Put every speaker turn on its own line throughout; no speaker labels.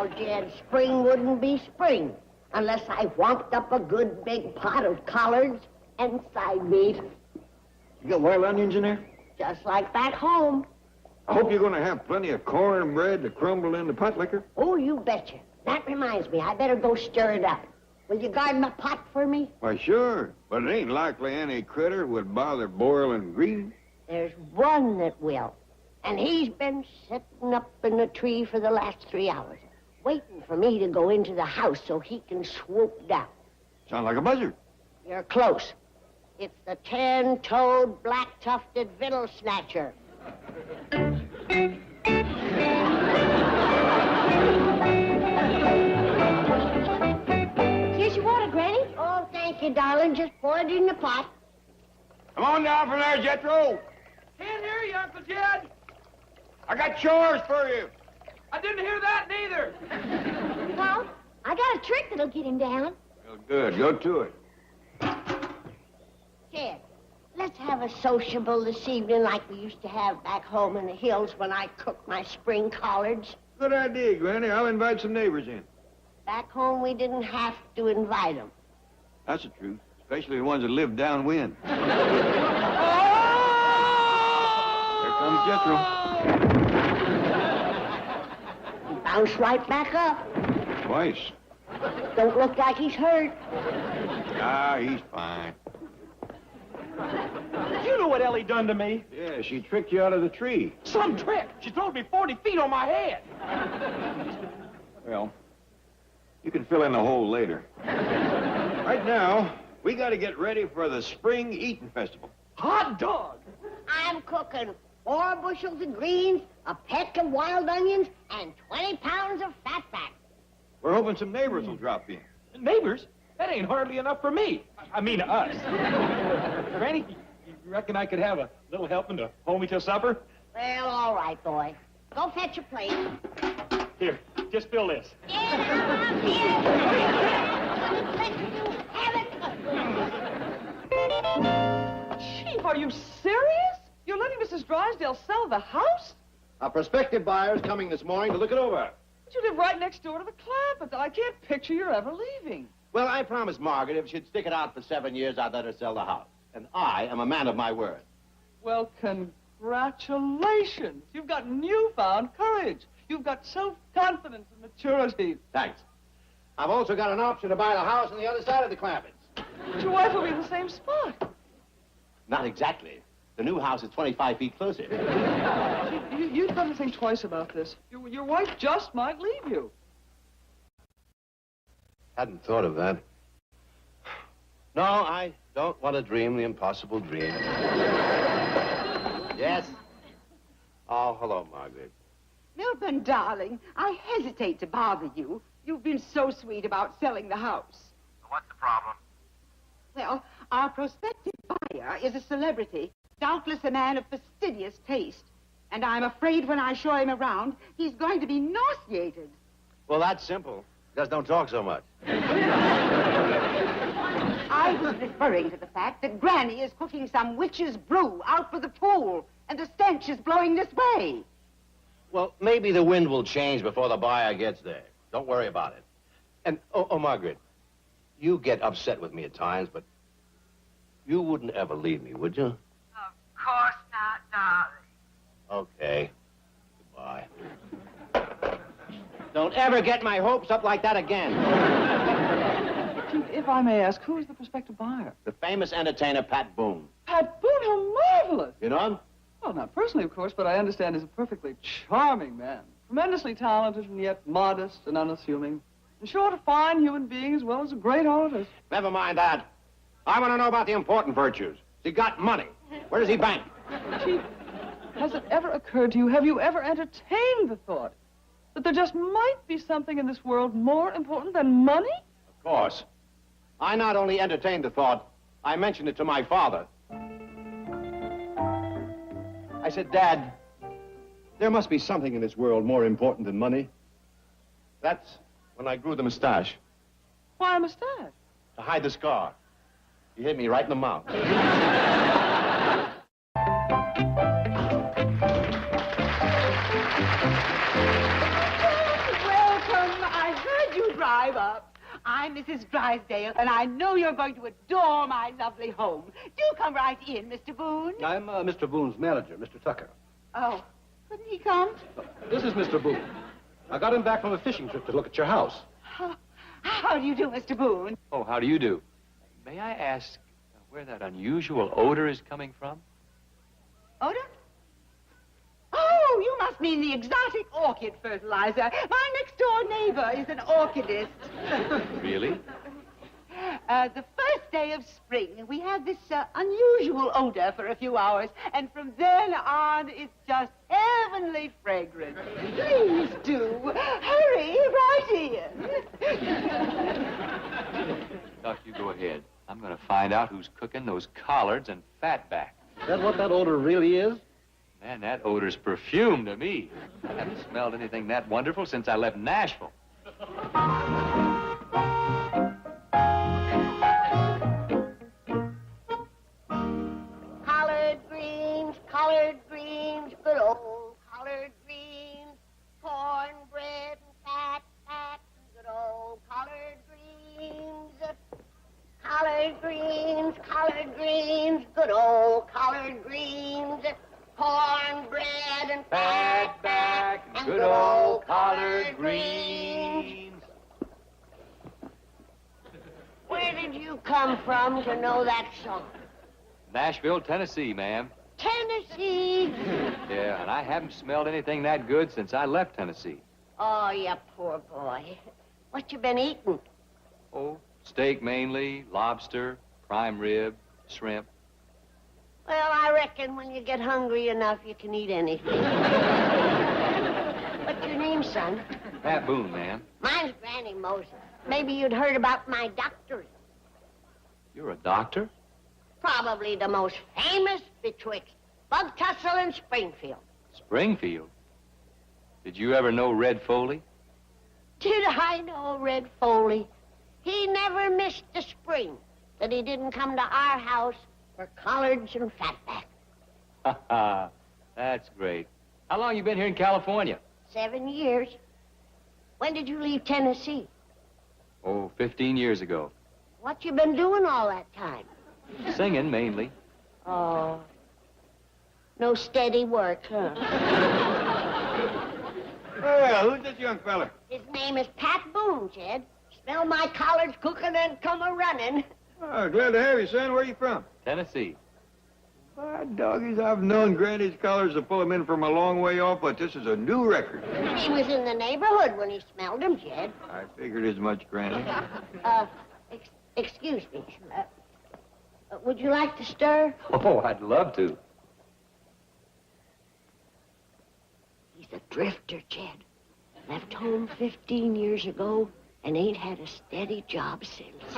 Well, Jed, spring wouldn't be spring unless I whomped up a good big pot of collards and side meat.
You got wild onions in there?
Just like back home.
I hope you're going to have plenty of corn and bread to crumble in the pot liquor.
Oh, you betcha. That reminds me, I better go stir it up. Will you guard my pot for me?
Why, sure. But it ain't likely any critter would bother boiling grease.
There's one that will. And he's been sitting up in the tree for the last 3 hours, waiting for me to go into the house so he can swoop down.
Sound like a buzzard.
You're close. It's the 10-toed, black-tufted victual snatcher.
Here's your water, Granny.
Oh, thank you, darling. Just pour it in the pot.
Come on down from there, Jethro.
Can't hear you, Uncle Jed.
I got chores for you.
I didn't hear that neither.
Well, I got a trick that'll get him down.
Well, good. Go to it.
Jed, let's have a sociable this evening like we used to have back home in the hills when I cooked my spring collards.
Good idea, Granny. I'll invite some neighbors in.
Back home, we didn't have to invite them.
That's the truth, especially the ones that live downwind. Here comes Jethro.
He bounced right back up.
Twice.
Don't look like he's hurt.
Ah, he's fine.
You know what Ellie done to me?
Yeah, she tricked you out of the tree.
Some trick. She throwed me 40 feet on my head.
Well, you can fill in the hole later. Right now, we got to get ready for the Spring Eating Festival.
Hot dog.
I'm cooking 4 bushels of greens, a peck of wild onions, and 20 pounds of fatback.
We're hoping some neighbors will drop in.
Neighbors? That ain't hardly enough for me. I mean, us. Granny, you reckon I could have a little helping to hold me till supper?
Well, all right, boy. Go fetch your plate.
Here, just fill this. Chief, are you serious? You're letting Mrs. Drysdale sell the house?
A prospective buyer's coming this morning to look it over.
But you live right next door to the Clampetts. I can't picture you ever leaving.
Well, I promised Margaret if she'd stick it out for 7 years, I'd let her sell the house. And I am a man of my word.
Well, congratulations. You've got newfound courage. You've got self-confidence and maturity.
Thanks. I've also got an option to buy the house on the other side of the Clampetts.
But your wife will be in the same spot.
Not exactly. The new house is 25 feet closer.
You'd better think twice about this. Your wife just might leave you.
Hadn't thought of that. No, I don't want to dream the impossible dream. Yes? Oh, hello, Margaret.
Milburn, darling, I hesitate to bother you. You've been so sweet about selling the house.
What's the problem?
Well, our prospective buyer is a celebrity, doubtless a man of fastidious taste. And I'm afraid when I show him around, he's going to be nauseated.
Well, that's simple. Just don't talk so much.
I was referring to the fact that Granny is cooking some witch's brew out for the pool, and the stench is blowing this way.
Well, maybe the wind will change before the buyer gets there. Don't worry about it. And, oh, Margaret, you get upset with me at times, but you wouldn't ever leave me, would you?
Of course not, darling.
Okay. Goodbye. Don't ever get my hopes up like that again.
Chief, if I may ask, who is the prospective buyer?
The famous entertainer, Pat Boone.
Pat Boone, how marvelous!
You know him?
Well, not personally, of course, but I understand he's a perfectly charming man. Tremendously talented and yet modest and unassuming. And sure, a fine human being as well as a great artist.
Never mind that. I want to know about the important virtues. He got money. Where does he bank?
Chief, has it ever occurred to you, have you ever entertained the thought that there just might be something in this world more important than money?
Of course. I not only entertained the thought, I mentioned it to my father. I said, Dad, there must be something in this world more important than money. That's when I grew the mustache.
Why a mustache?
To hide the scar. He hit me right in the mouth.
Welcome, I'm Mrs. Drysdale, and I know you're going to adore my lovely home. Do come right in, Mr. Boone.
I'm Mr. Boone's manager, Mr. Tucker.
Oh, couldn't he come?
This is Mr. Boone. I got him back from a fishing trip to look at your house.
How do you do, Mr. Boone?
Oh, how do you do? May I ask where that unusual odor is coming from?
Odor? Oh, you must mean the exotic orchid fertilizer. My next-door neighbor is an orchidist.
Really?
The first day of spring, we have this unusual odor for a few hours, and from then on, it's just heavenly fragrance. Please do. Hurry right in.
Doc, you go ahead. I'm going to find out who's cooking those collards and fatback.
Is that what that odor really is?
Man, that odor's perfume to me. I haven't smelled anything that wonderful since I left Nashville.
Collard greens, good old collard greens, cornbread and fatback, good old collard greens. Collard greens, good old collard greens, cornbread and fatback, and good old collard greens. Where did you come from to know that song?
Nashville, Tennessee, ma'am.
Tennessee.
Yeah, and I haven't smelled anything that good since I left Tennessee.
Oh, you poor boy. What you been eating?
Oh, steak mainly, lobster, prime rib, shrimp.
Well, I reckon when you get hungry enough, you can eat anything. What's your name, son?
Pat Boone, ma'am.
Mine's Granny Moses. Maybe you'd heard about my doctorate.
You're a doctor?
Probably the most famous betwixt Bug Tussle and Springfield.
Springfield? Did you ever know Red Foley?
Did I know Red Foley? He never missed a spring that he didn't come to our house for collards and fatback.
Ha ha, that's great. How long you been here in California?
7 years. When did you leave Tennessee?
Oh, 15 years ago.
What you been doing all that time?
Singing, mainly.
Oh. No steady work, huh?
Well, who's this young fella?
His name is Pat Boone, Jed. Smell my collards cooking and come a-running.
Oh, glad to have you, son. Where are you from?
Tennessee.
My doggies, I've known Granny's collars to pull him in from a long way off, but this is a new record.
He was in the neighborhood when he smelled them, Jed.
I figured as much, Granny.
Excuse me. Would you like to stir?
Oh, I'd love to.
He's a drifter, Jed. Left home 15 years ago and ain't had a steady job since.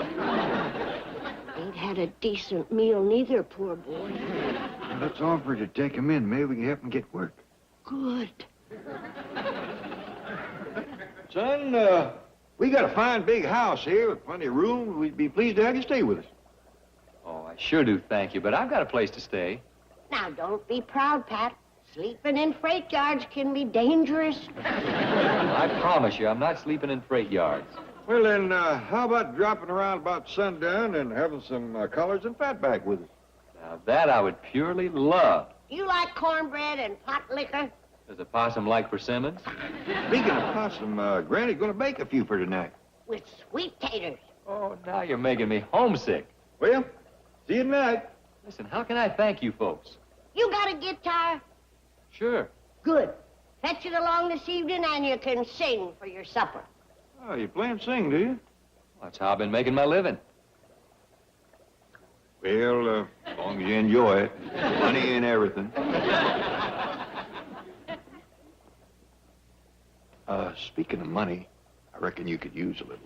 Ain't had a decent meal neither, poor boy.
Well, let's offer to take him in. Maybe we can help him get work.
Good.
Son, we got a fine big house here with plenty of room. We'd be pleased to have you stay with us.
Oh, I sure do thank you, but I've got a place to stay.
Now, don't be proud, Pat. Sleeping in freight yards can be dangerous.
I promise you, I'm not sleeping in freight yards.
Well, then, how about dropping around about sundown and having some collards and fatback with us?
Now, that I would purely love.
You like cornbread and pot liquor?
Does a possum like persimmons?
Speaking of possum, Granny's going to bake a few for tonight.
With sweet taters.
Oh, now you're making me homesick.
Well, see you tonight.
Listen, how can I thank you folks?
You got a guitar?
Sure.
Good. Fetch it along this evening and you can sing for your supper.
Oh, you play and sing, do you?
That's how I've been making my living.
Well, as long as you enjoy it. Money and everything. Speaking of money, I reckon you could use a little.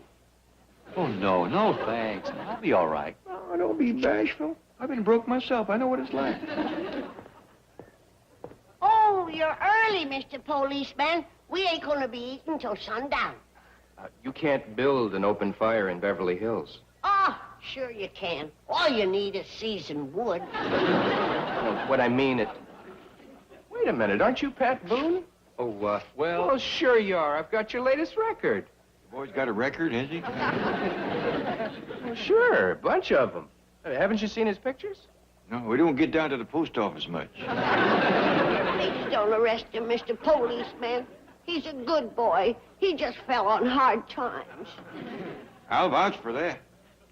Oh, no, thanks. I'll be all right.
Oh, don't be bashful. I've been broke myself. I know what it's like.
Oh, you're early, Mr. Policeman. We ain't gonna be eating till sundown.
You can't build an open fire in Beverly Hills.
Oh, sure you can. All you need is seasoned wood.
No, what I mean it... Wait a minute, aren't you Pat Boone?
Oh, well...
Well, sure you are. I've got your latest record.
Boy's got a record, has he?
Well, sure, a bunch of them. Haven't you seen his pictures?
No, we don't get down to the post office much.
Please don't arrest him, Mr. Policeman. He's a good boy. He just fell on hard times.
I'll vouch for that.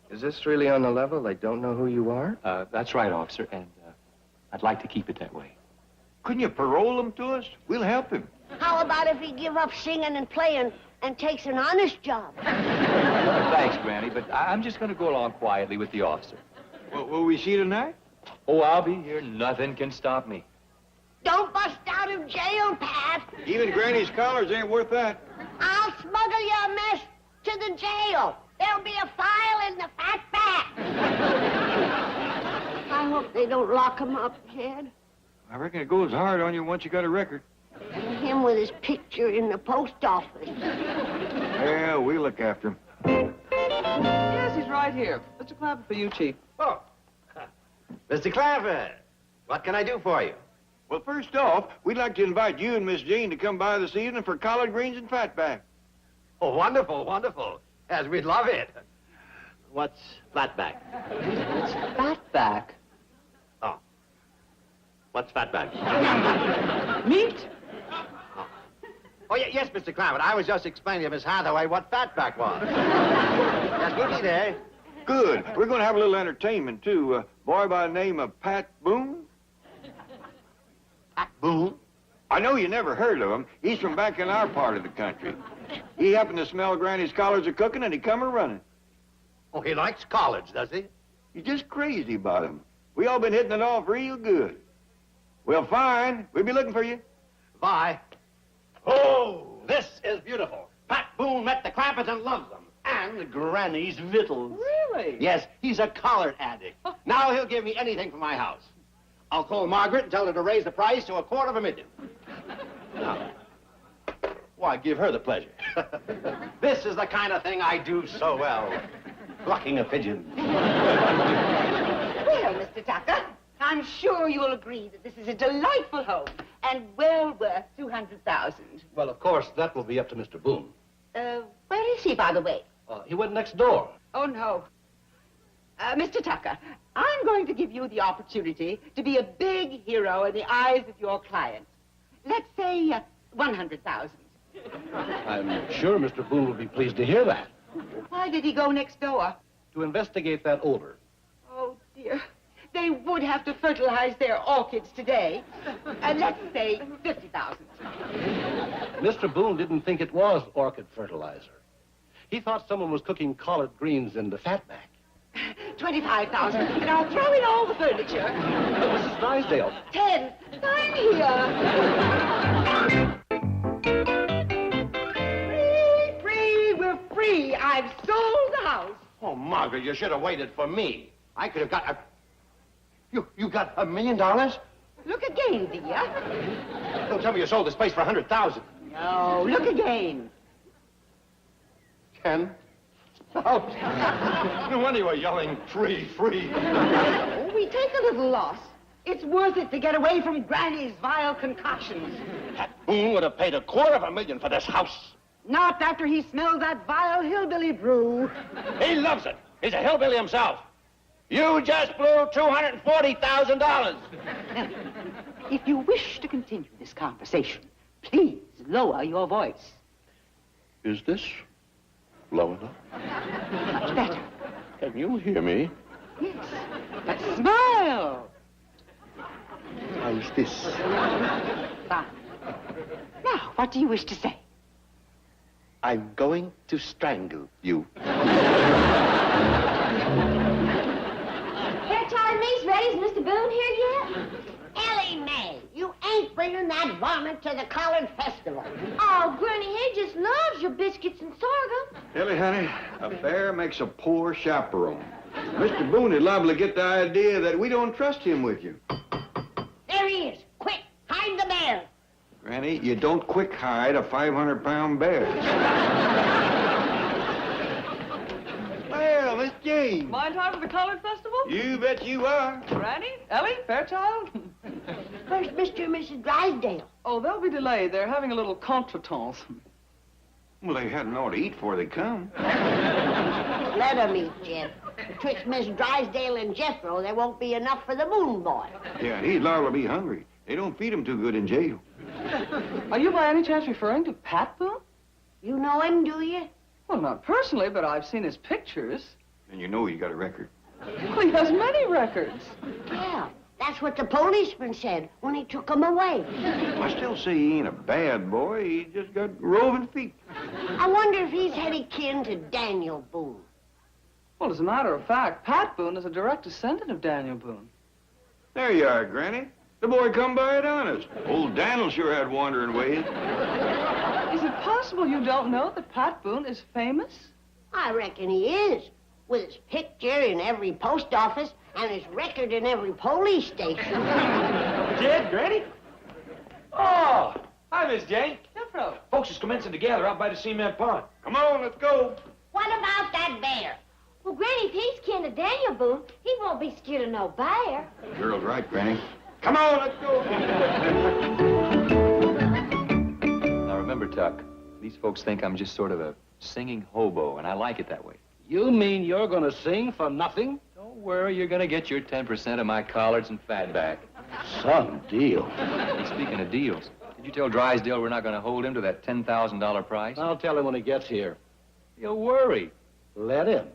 Is this really on the level? They don't know who you are?
That's right, officer, and I'd like to keep it that way.
Couldn't you parole him to us? We'll help him.
How about if he give up singing and playing and takes an honest job?
Thanks, Granny, but I'm just going to go along quietly with the officer.
Well, will we see tonight?
Oh, I'll be here. Nothing can stop me.
Don't bust out of jail, Pat.
Even Granny's collars ain't worth that.
I'll smuggle your mess to the jail. There'll be a file in the Fatback. I hope they don't lock him up, Jed.
I reckon it goes hard on you once you got a record.
And him with his picture in the post office.
Yeah, we'll look after him.
Yes, he's right here. Mr. Clapper for you, Chief.
Oh, Mr. Clapper, what can I do for you?
Well, first off, we'd like to invite you and Miss Jean to come by this evening for collard greens and fatback.
Oh, wonderful, wonderful. Yes, we'd love it. What's fatback?
Fatback.
Oh. What's fatback?
Meat?
Oh, yes, Mr. Clapper. I was just explaining to Miss Hathaway what fatback was. Yes, we'll be there.
Good. We're going to have a little entertainment, too. A boy by the name of Pat Boone.
Pat Boone?
I know you never heard of him. He's from back in our part of the country. He happened to smell Granny's collars a cooking, and he come a-running.
Oh, he likes collards, does he?
He's just crazy about him. We all been hitting it off real good. Well, fine. We'll be looking for you.
Bye. Oh, this is beautiful. Pat Boone met the Clappers and loves them. And Granny's victuals.
Really?
Yes, he's a collard addict. Now he'll give me anything for my house. I'll call Margaret and tell her to raise the price to $250,000. Now, why, give her the pleasure. This is the kind of thing I do so well. Plucking a pigeon.
Well, Mr. Tucker, I'm sure you'll agree that this is a delightful home and well worth $200,000.
Well, of course, that will be up to Mr. Boone.
Where is he, by the way?
He went next door.
Oh, no. Mr. Tucker, I'm going to give you the opportunity to be a big hero in the eyes of your client. Let's say $100,000.
I'm sure Mr. Boone will be pleased to hear that.
Why did he go next door?
To investigate that odor.
Oh, dear. They would have to fertilize their orchids today. Let's say $50,000.
Mr. Boone didn't think it was orchid fertilizer. He thought someone was cooking collard greens in the fatback.
$25,000, and I'll throw in all the furniture.
Mrs. Drysdale.
10. Sign here. Free, we're free. I've sold the house.
Oh, Margaret, you should have waited for me. I could have got a... You got $1 million?
Look again, dear.
Don't tell me you sold this place for $100,000.
No, look again.
10? Oh, no wonder you were yelling, free, free.
Oh, we take a little loss. It's worth it to get away from Granny's vile concoctions.
Pat Boone would have paid $250,000 for this house.
Not after he smelled that vile hillbilly brew.
He loves it. He's a hillbilly himself. You just blew $240,000.
If you wish to continue this conversation, please lower your voice.
Is this low enough?
Much better.
Can you hear me?
Yes. But smile.
How's this?
Fine. Now, what do you wish to say?
I'm going to strangle you.
Fairchild Me's ready. Is Mr. Boone here yet?
Ellie Mae, you ain't bringing that varmint to the Collard Festival.
Oh, Granny, he just loves your biscuits and sorghum.
Ellie, honey, a bear makes a poor chaperone. Mr. Boone is liable to get the idea that we don't trust him with you.
There he is. Quick, hide the bear.
Granny, you don't quick hide a 500-pound bear. Well, Miss Jane.
My time for the Colored Festival?
You bet you are.
Granny? Ellie? Fairchild?
Where's Mr. and Mrs. Drysdale?
Oh, they'll be delayed. They're having a little contretemps.
Well, they hadn't ought to eat before they come.
Let 'em eat, Jed. Betwixt Miss Drysdale and Jethro, there won't be enough for the moon boy.
Yeah, and he's liable to be hungry. They don't feed him too good in jail.
Are you by any chance referring to Pat Boone?
You know him, do you?
Well, not personally, but I've seen his pictures.
And you know he got a record.
Well, he has many records.
Yeah, that's what the policeman said when he took him away.
I still say he ain't a bad boy. He just got roving feet.
I wonder if he's any kin to Daniel Boone.
Well, as a matter of fact, Pat Boone is a direct descendant of Daniel Boone.
There you are, Granny. The boy come by it honest. Old Daniel sure had wandering ways.
Is it possible you don't know that Pat Boone is famous?
I reckon he is, with his picture in every post office and his record in every police station.
Jed, Granny? Oh, hi, Miss Jane.
Jethro.
Folks is commencing to gather out by the cement pond.
Come on, let's go.
What about that bear? Well, Granny, if he's kin to Daniel Boone, he won't be scared of no bear.
The girl's right, Granny. Come on, let's go.
Now remember, Tuck, these folks think I'm just sort of a singing hobo, and I like it that way.
You mean you're going to sing for nothing?
Don't worry, you're gonna get your 10% of my collards and fatback.
Some deal.
Hey, speaking of deals, did you tell Drysdale we're not gonna hold him to that $10,000 price?
I'll tell him when he gets here.
You'll worry.
Let him.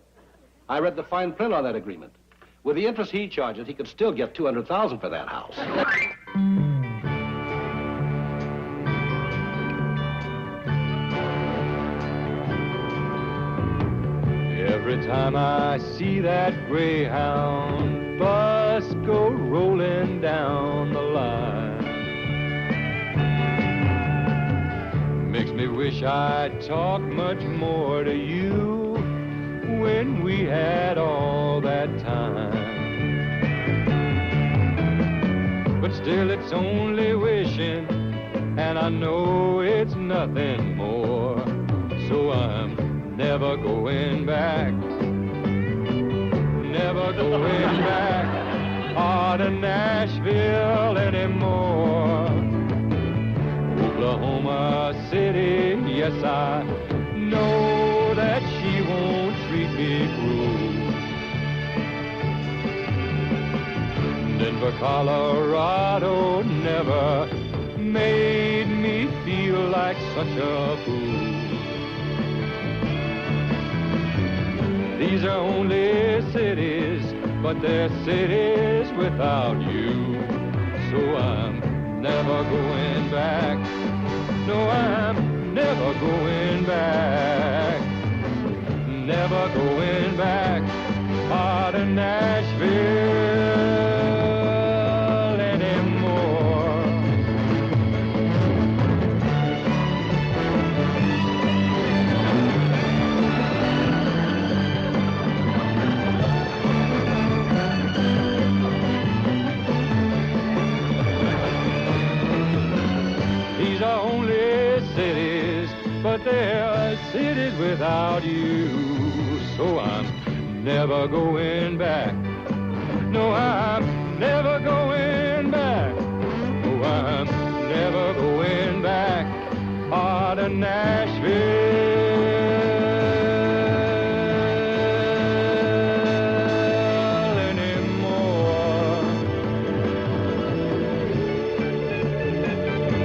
I read the fine print on that agreement. With the interest he charges, he could still get $200,000 for that house.
Every time I see that Greyhound bus go rolling down the line, makes me wish I'd talk much more to you when we had all that time. But still it's only wishing, and I know it's nothing more. So I'm never going back, never going back to Nashville anymore. Oklahoma City, yes, I know that she won't treat me cruel. Denver, Colorado never made me feel like such a fool. These are only cities, but they're cities without you. So I'm never going back. No, I'm never going back. Never going back to Nashville anymore. These are only cities, but they're cities without you. So I'm never going back. No, I'm never going back. Oh, I'm never going back to Nashville anymore.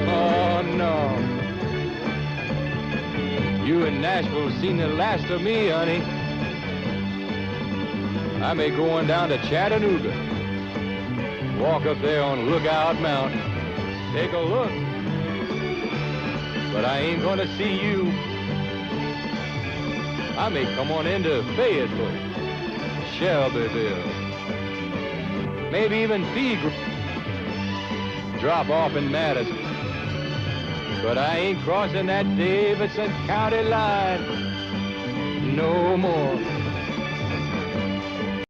Oh, no. You in Nashville seen the last of me, honey. I may go on down to Chattanooga, walk up there on Lookout Mountain, take a look, but I ain't gonna see you. I may come on into Fayetteville, Shelbyville, maybe even Pegram, drop off in Madison, but I ain't crossing that Davidson County line no more.